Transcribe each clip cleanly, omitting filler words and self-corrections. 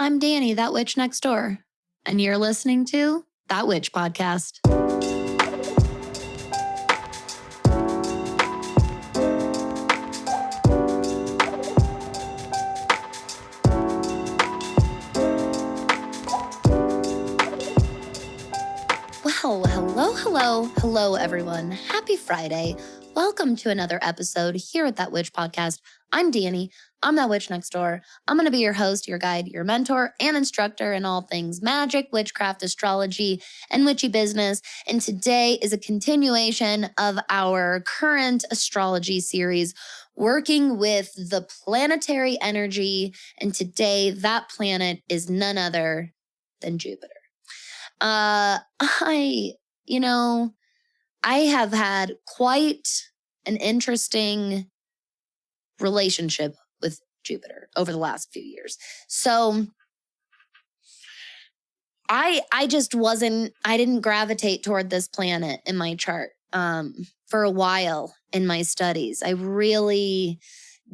I'm Danny, that witch next door, and you're listening to That Witch Podcast. Well, hello, everyone. Happy Friday. Welcome to another episode here at That Witch Podcast. I'm Danny. I'm that witch next door. I'm going to be your host, your guide, your mentor, and instructor in all things magic, witchcraft, astrology, and witchy business. And today is a continuation of our current astrology series, working with the planetary energy. And today, that planet is none other than Jupiter. I have had quite an interesting relationship with Jupiter over the last few years. So I didn't gravitate toward this planet in my chart for a while in my studies. I really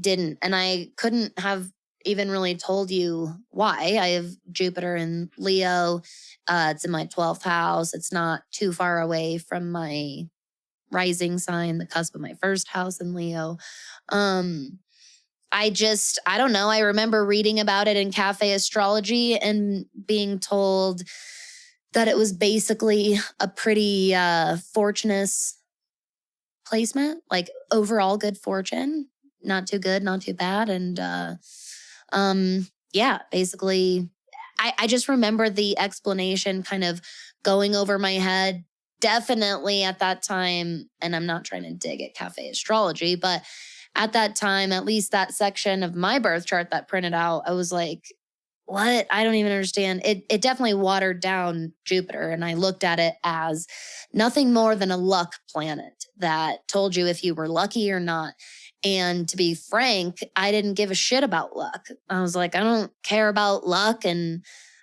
didn't. And I couldn't have even really told you why. I have Jupiter in Leo. It's in my 12th house. It's not too far away from my rising sign, the cusp of my first house in Leo. I don't know. I remember reading about it in cafe astrology and being told that it was basically a pretty fortunate placement, like overall good fortune, not too good, not too bad. And basically I just remember the explanation kind of going over my head. Definitely at that time, and I'm not trying to dig at cafe astrology, but at that time, at least that section of my birth chart that printed out, I was like, what? I don't even understand. It definitely watered down Jupiter. And I looked at it as nothing more than a luck planet that told you if you were lucky or not. And to be frank, I didn't give a shit about luck. I was like, I don't care about luck. And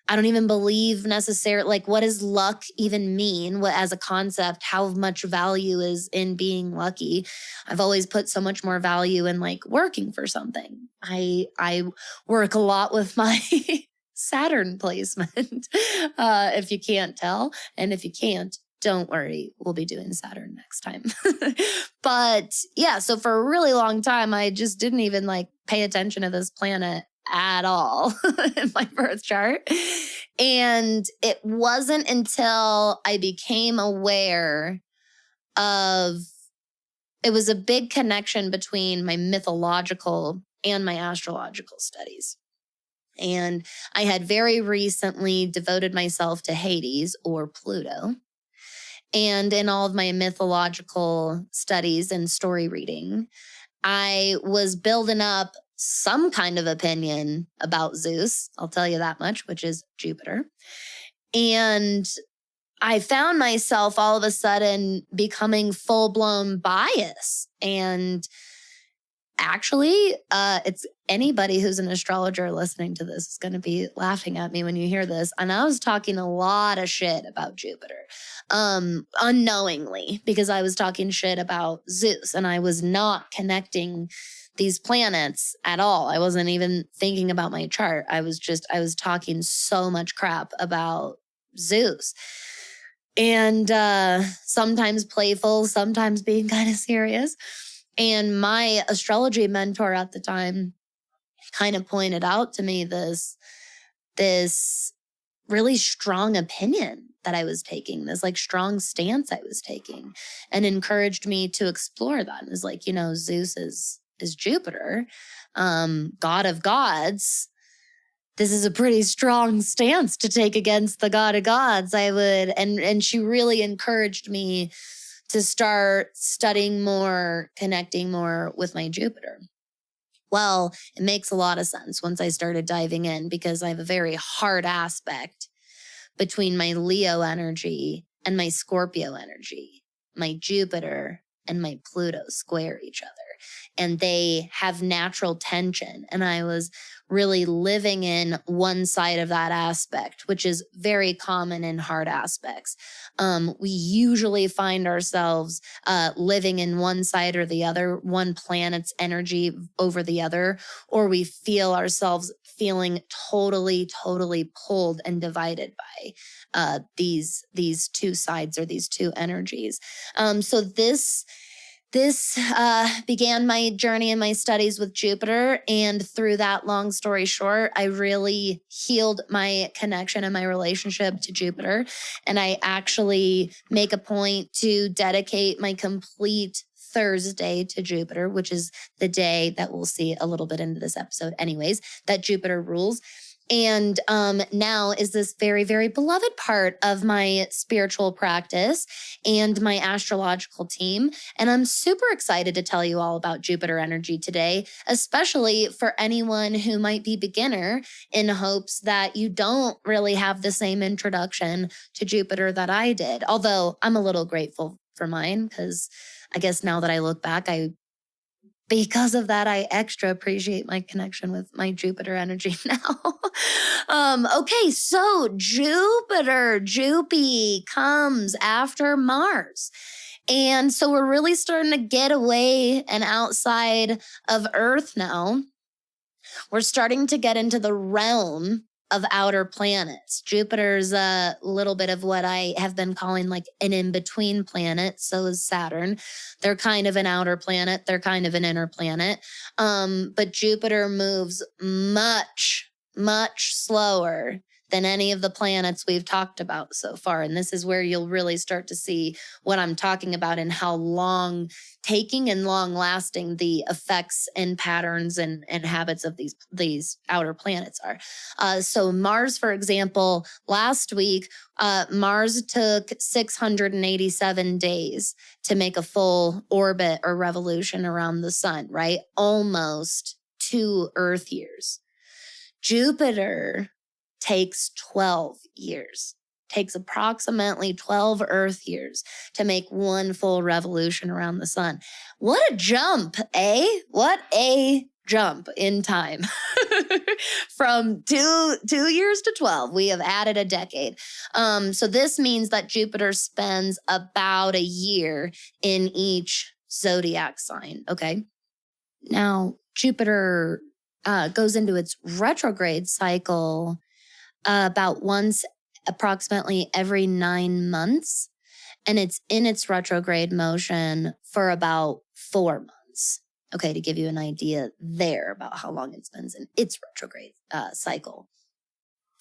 I don't even believe necessarily, like, what does luck even mean? What, as a concept, how much value is in being lucky? I've always put so much more value in like working for something. I work a lot with my Saturn placement, if you can't tell. And if you can't, don't worry, we'll be doing Saturn next time. But yeah, so for a really long time, I just didn't even like pay attention to this planet at all in my birth chart. And it wasn't until I became aware of, it was a big connection between my mythological and my astrological studies. And I had very recently devoted myself to Hades, or Pluto. And in all of my mythological studies and story reading, I was building up some kind of opinion about Zeus, I'll tell you that much, which is Jupiter. And I found myself all of a sudden becoming full-blown bias. And actually, it's anybody who's an astrologer listening to this is going to be laughing at me when you hear this. And I was talking a lot of shit about Jupiter, unknowingly, because I was talking shit about Zeus and I was not connecting these planets at all. I wasn't even thinking about my chart. I was talking so much crap about Zeus. And sometimes playful, sometimes being kind of serious. And my astrology mentor at the time kind of pointed out to me this really strong opinion that I was taking, this like strong stance I was taking, and encouraged me to explore that. It was like, Zeus is Jupiter, god of gods. This is a pretty strong stance to take against the god of gods. And she really encouraged me to start studying more, connecting more with my Jupiter. Well, it makes a lot of sense once I started diving in, because I have a very hard aspect between my Leo energy and my Scorpio energy. My Jupiter and my Pluto square each other. and they have natural tension. And I was really living in one side of that aspect, which is very common in hard aspects. We usually find ourselves living in one side or the other, one planet's energy over the other, or we feel ourselves feeling totally pulled and divided by these two sides or these two energies. So this began my journey in my studies with Jupiter. And through that, long story short, I really healed my connection and my relationship to Jupiter. And I actually make a point to dedicate my complete Thursday to Jupiter, which is the day that we'll see a little bit into this episode anyways, that Jupiter rules. And now is this very beloved part of my spiritual practice and my astrological team. And I'm super excited to tell you all about Jupiter energy today, especially for anyone who might be beginner, in hopes that you don't really have the same introduction to Jupiter that I did. Although I'm a little grateful for mine, because I guess now that I look back, because of that, I extra appreciate my connection with my Jupiter energy now. Okay, so Jupy comes after Mars. And so we're really starting to get away and outside of Earth now. We're starting to get into the realm of outer planets. Jupiter's a little bit of what I have been calling like an in-between planet. So is Saturn. They're kind of an outer planet. They're kind of an inner planet. But Jupiter moves much slower than any of the planets we've talked about so far. And this is where you'll really start to see what I'm talking about and how long taking and long lasting the effects and patterns and habits of these outer planets are. So Mars, for example, last week, Mars took 687 days to make a full orbit or revolution around the sun, right? Almost 2 Earth years. Jupiter takes 12 years, takes approximately 12 Earth years to make one full revolution around the sun. What a jump, eh? What a jump in time. From 2 years to 12, we have added a decade. So this means that Jupiter spends about a year in each zodiac sign, okay? Now, Jupiter goes into its retrograde cycle about once approximately every 9 months. And it's in its retrograde motion for about 4 months. Okay, to give you an idea there about how long it spends in its retrograde cycle.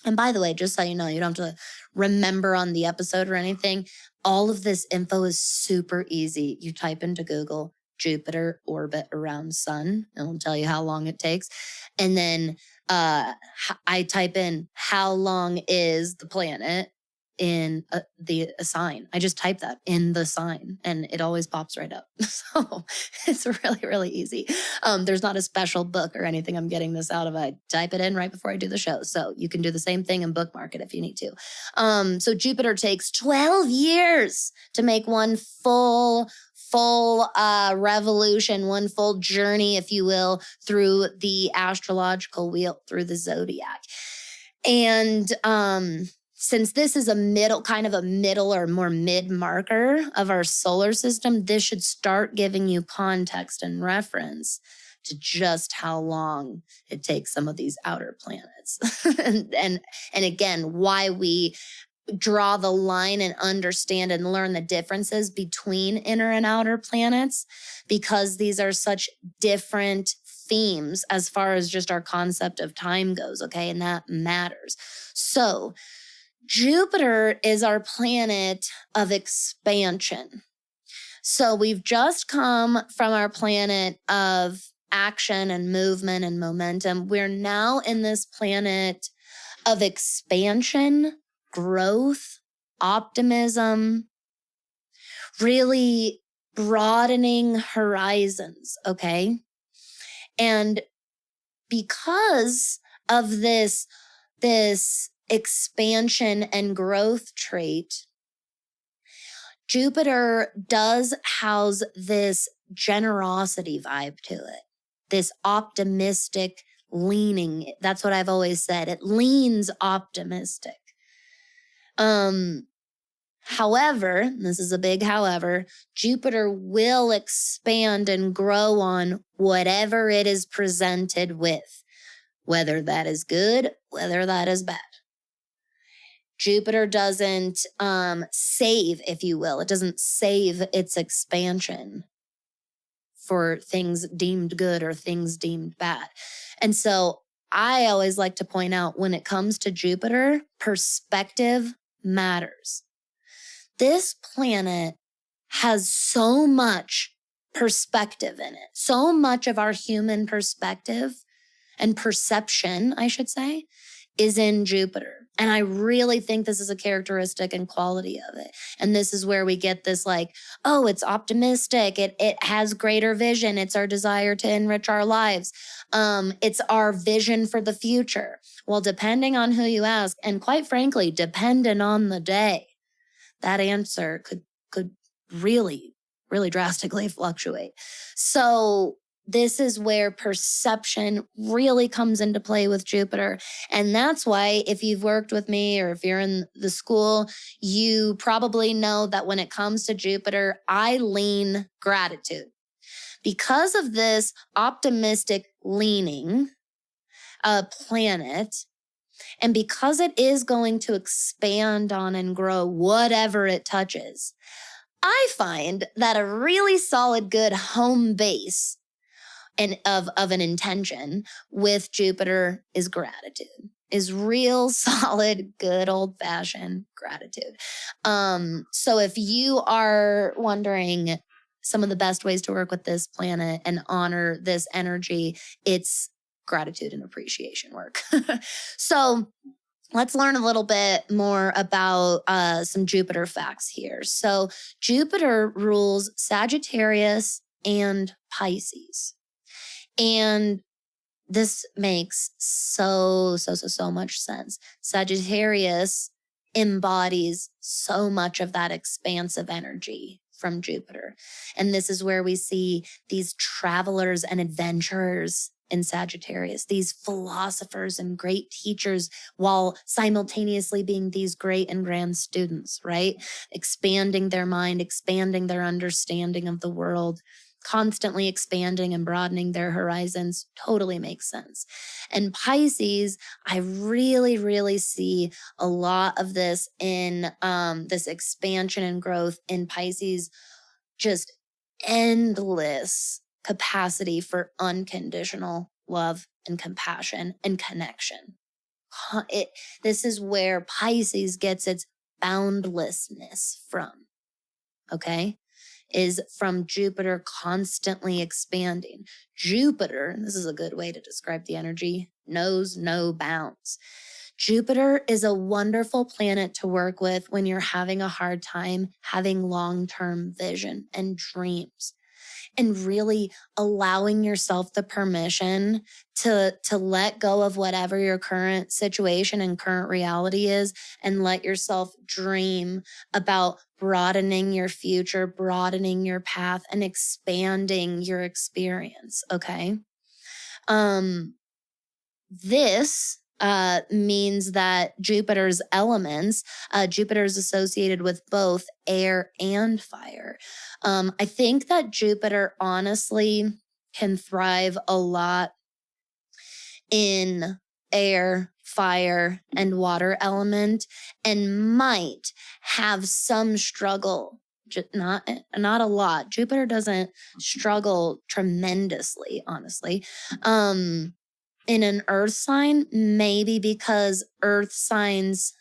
And by the way, just so you know, you don't have to remember on the episode or anything. All of this info is super easy. You type into Google Jupiter orbit around sun, and it'll tell you how long it takes. And then I type in how long is the planet in the sign. I just type that in the sign and it always pops right up. So it's really easy. There's not a special book or anything I'm getting this out of. I type it in right before I do the show. So you can do the same thing and bookmark it if you need to. So Jupiter takes 12 years to make one full revolution, one full journey, if you will, through the astrological wheel, through the zodiac. And since this is a middle or more mid marker of our solar system, this should start giving you context and reference to just how long it takes some of these outer planets. and again, why we draw the line and understand and learn the differences between inner and outer planets, because these are such different themes as far as just our concept of time goes, okay? And that matters. So Jupiter is our planet of expansion. So we've just come from our planet of action and movement and momentum. We're now in this planet of expansion, growth, optimism, really broadening horizons, okay? And because of this expansion and growth trait, Jupiter does house this generosity vibe to it, this optimistic leaning. That's what I've always said. It leans optimistic. However, and this is a big however, Jupiter will expand and grow on whatever it is presented with, whether that is good, whether that is bad. Jupiter doesn't save, if you will. It doesn't save its expansion for things deemed good or things deemed bad. And so I always like to point out, when it comes to Jupiter, perspective matters. This planet has so much perspective in it, so much of our human perspective and perception, I should say, is in Jupiter. And I really think this is a characteristic and quality of it. And this is where we get this like, oh, it's optimistic. It has greater vision. It's our desire to enrich our lives. It's our vision for the future. Well, depending on who you ask, and quite frankly, depending on the day, that answer could really, really drastically fluctuate. So this is where perception really comes into play with Jupiter. And that's why, if you've worked with me or if you're in the school, you probably know that when it comes to Jupiter, I lean gratitude. Because of this optimistic leaning planet, and because it is going to expand on and grow whatever it touches, I find that a really solid, good home base and of an intention with Jupiter is gratitude, is real solid, good old fashioned gratitude. So if you are wondering some of the best ways to work with this planet and honor this energy, it's gratitude and appreciation work. So let's learn a little bit more about some Jupiter facts here. So Jupiter rules Sagittarius and Pisces. And this makes so much sense. Sagittarius embodies so much of that expansive energy from Jupiter. And this is where we see these travelers and adventurers in Sagittarius, these philosophers and great teachers, while simultaneously being these great and grand students, right? Expanding their mind, expanding their understanding of the world, constantly expanding and broadening their horizons. Totally makes sense. And Pisces, I really see a lot of this in this expansion and growth in Pisces, just endless capacity for unconditional love and compassion and connection. This is where Pisces gets its boundlessness from, okay? Is from Jupiter constantly expanding. Jupiter, and this is a good way to describe the energy, knows no bounds. Jupiter is a wonderful planet to work with when you're having a hard time having long-term vision and dreams, and really allowing yourself the permission to let go of whatever your current situation and current reality is, and let yourself dream about broadening your future, broadening your path, and expanding your experience, okay? This means that Jupiter's elements, Jupiter is associated with both air and fire. I think that Jupiter honestly can thrive a lot in air, fire, and water element, and might have some struggle. Not a lot. Jupiter doesn't struggle tremendously, honestly. In an earth sign, maybe because earth signs,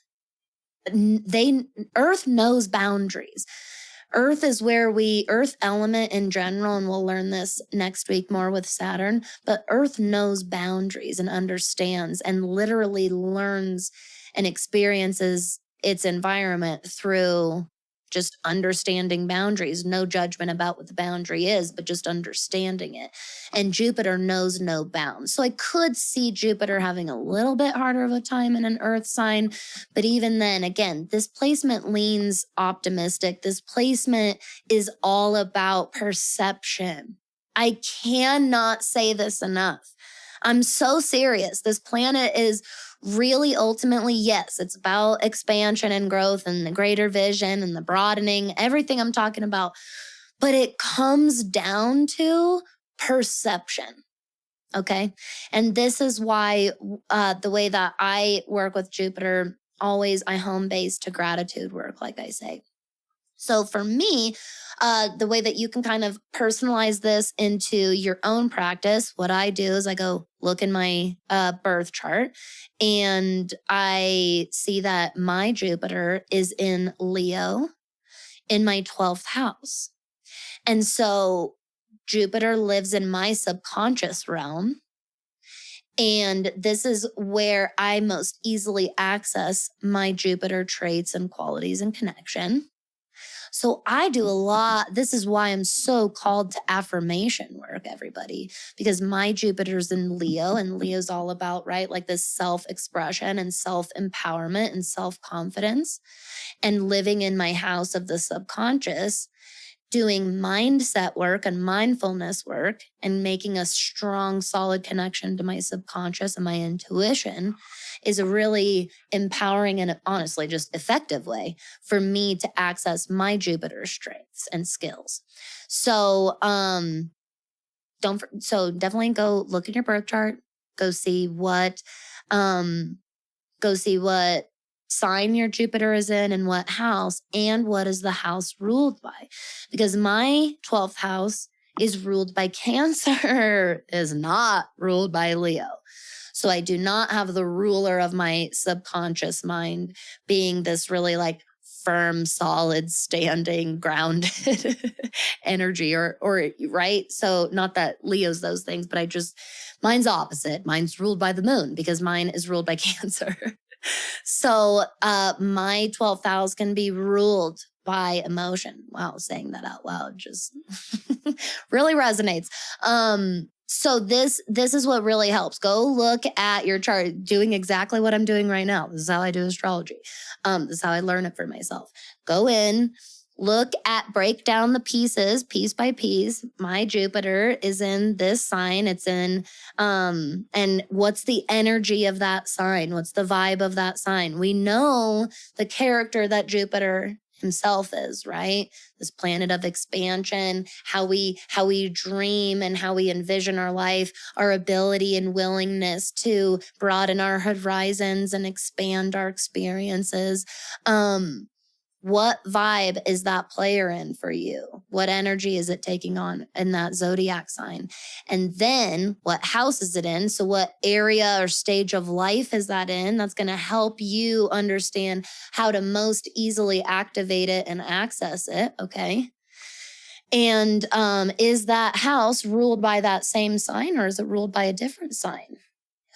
earth knows boundaries. Earth is where earth element in general, and we'll learn this next week more with Saturn, but earth knows boundaries and understands and literally learns and experiences its environment through just understanding boundaries, no judgment about what the boundary is, but just understanding it. And Jupiter knows no bounds. So I could see Jupiter having a little bit harder of a time in an earth sign. But even then, again, this placement leans optimistic. This placement is all about perception. I cannot say this enough. I'm so serious. This planet is really ultimately, yes, it's about expansion and growth and the greater vision and the broadening, everything I'm talking about. But it comes down to perception. Okay. And this is why the way that I work with Jupiter, always I home base to gratitude work, like I say. So for me, the way that you can kind of personalize this into your own practice, what I do is I go look in my birth chart and I see that my Jupiter is in Leo in my 12th house. And so Jupiter lives in my subconscious realm. And this is where I most easily access my Jupiter traits and qualities and connection. So I do a lot. This is why I'm so called to affirmation work, everybody, because my Jupiter's in Leo and Leo's all about, right? Like this self-expression and self-empowerment and self-confidence and living in my house of the subconscious, doing mindset work and mindfulness work and making a strong, solid connection to my subconscious and my intuition is a really empowering and honestly just effective way for me to access my Jupiter strengths and skills. So, definitely go look at your birth chart, go see what sign your Jupiter is in and what house, and what is the house ruled by. Because my 12th house is ruled by Cancer, is not ruled by Leo. So I do not have the ruler of my subconscious mind being this really like firm, solid, standing, grounded energy or right. So not that Leo's those things, but mine's opposite. Mine's ruled by the moon because mine is ruled by Cancer. So my 12th house can be ruled by emotion. Wow, saying that out loud just really resonates. So this is what really helps. Go look at your chart, doing exactly what I'm doing right now. This is how I do astrology. This is how I learn it for myself. Go in, break down the pieces, piece by piece. My Jupiter is in this sign. It's in, and what's the energy of that sign? What's the vibe of that sign? We know the character that Jupiter himself is, right? This planet of expansion, how we dream and how we envision our life, our ability and willingness to broaden our horizons and expand our experiences. What vibe is that player in for you? What energy is it taking on in that zodiac sign? And then what house is it in? So what area or stage of life is that in? That's going to help you understand how to most easily activate it and access it. Okay. And is that house ruled by that same sign or is it ruled by a different sign?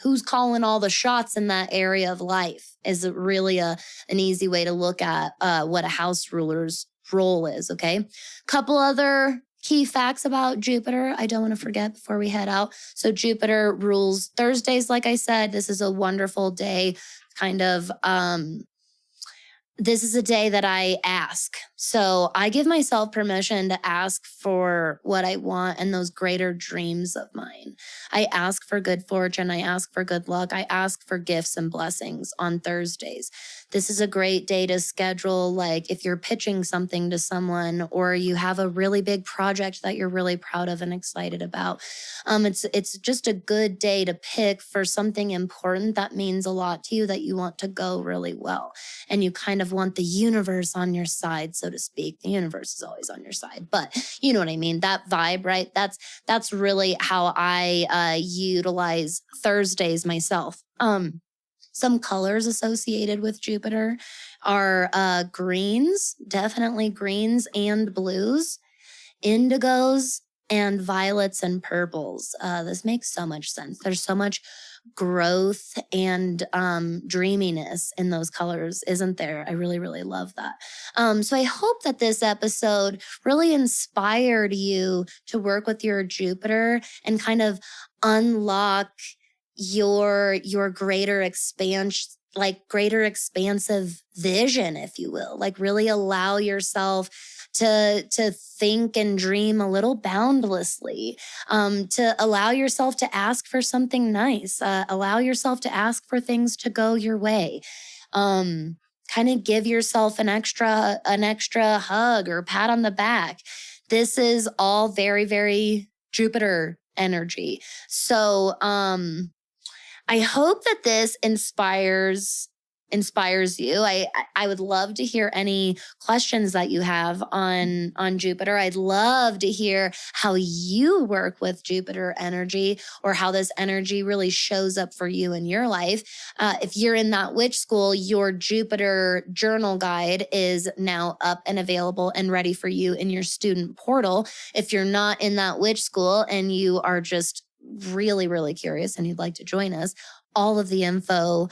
Who's calling all the shots in that area of life is really an easy way to look at what a house ruler's role is, okay? Couple other key facts about Jupiter I don't want to forget before we head out. So Jupiter rules Thursdays, like I said. This is a wonderful day, kind of this is a day that I ask. So I give myself permission to ask for what I want and those greater dreams of mine. I ask for good fortune. I ask for good luck. I ask for gifts and blessings on Thursdays. This is a great day to schedule, like if you're pitching something to someone or you have a really big project that you're really proud of and excited about. It's just a good day to pick for something important that means a lot to you that you want to go really well. And you kind of want the universe on your side, so to speak. The universe is always on your side, but you know what I mean? That vibe, right? That's really how I utilize Thursdays myself. Some colors associated with Jupiter are greens, definitely greens and blues, indigos, and violets and purples. This makes so much sense. There's so much growth and dreaminess in those colors, isn't there? I really, really love that. So I hope that this episode really inspired you to work with your Jupiter and kind of unlock your greater expansion, like greater expansive vision, if you will. Like really allow yourself to think and dream a little boundlessly, to allow yourself to ask for something nice, allow yourself to ask for things to go your way. Kind of give yourself an extra hug or pat on the back. This is all very, very Jupiter energy. So I hope that this inspires you. I would love to hear any questions that you have on Jupiter. I'd love to hear how you work with Jupiter energy or how this energy really shows up for you in your life. If you're in that witch school, your Jupiter journal guide is now up and available and ready for you in your student portal. If you're not in that witch school and you are just really, really curious and you'd like to join us, all of the info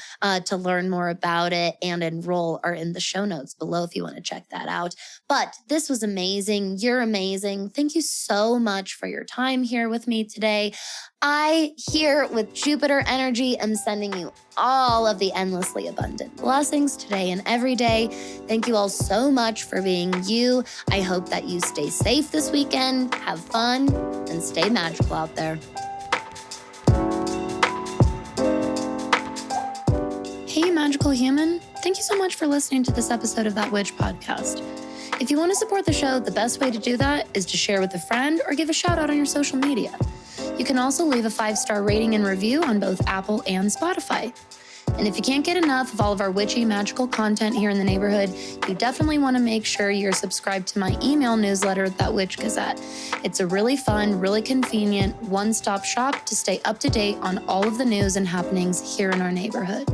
to learn more about it and enroll are in the show notes below if you want to check that out. But this was amazing. You're amazing. Thank you so much for your time here with me today. I, here with Jupiter energy, am sending you all of the endlessly abundant blessings today and every day. Thank you all so much for being you. I hope that you stay safe this weekend, have fun, and stay magical out there. Hey, magical human. Thank you so much for listening to this episode of That Witch podcast. If you want to support the show, the best way to do that is to share with a friend or give a shout out on your social media. You can also leave a 5-star rating and review on both Apple and Spotify. And if you can't get enough of all of our witchy magical content here in the neighborhood, you definitely want to make sure you're subscribed to my email newsletter, That Witch Gazette. It's a really fun, really convenient one-stop shop to stay up to date on all of the news and happenings here in our neighborhood.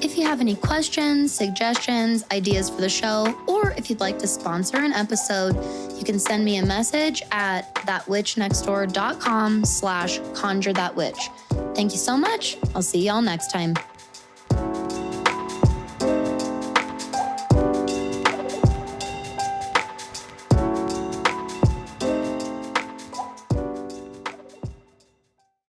If you have any questions, suggestions, ideas for the show, or if you'd like to sponsor an episode, you can send me a message at thatwitchnextdoor.com/conjurethatwitch. Thank you so much. I'll see y'all next time.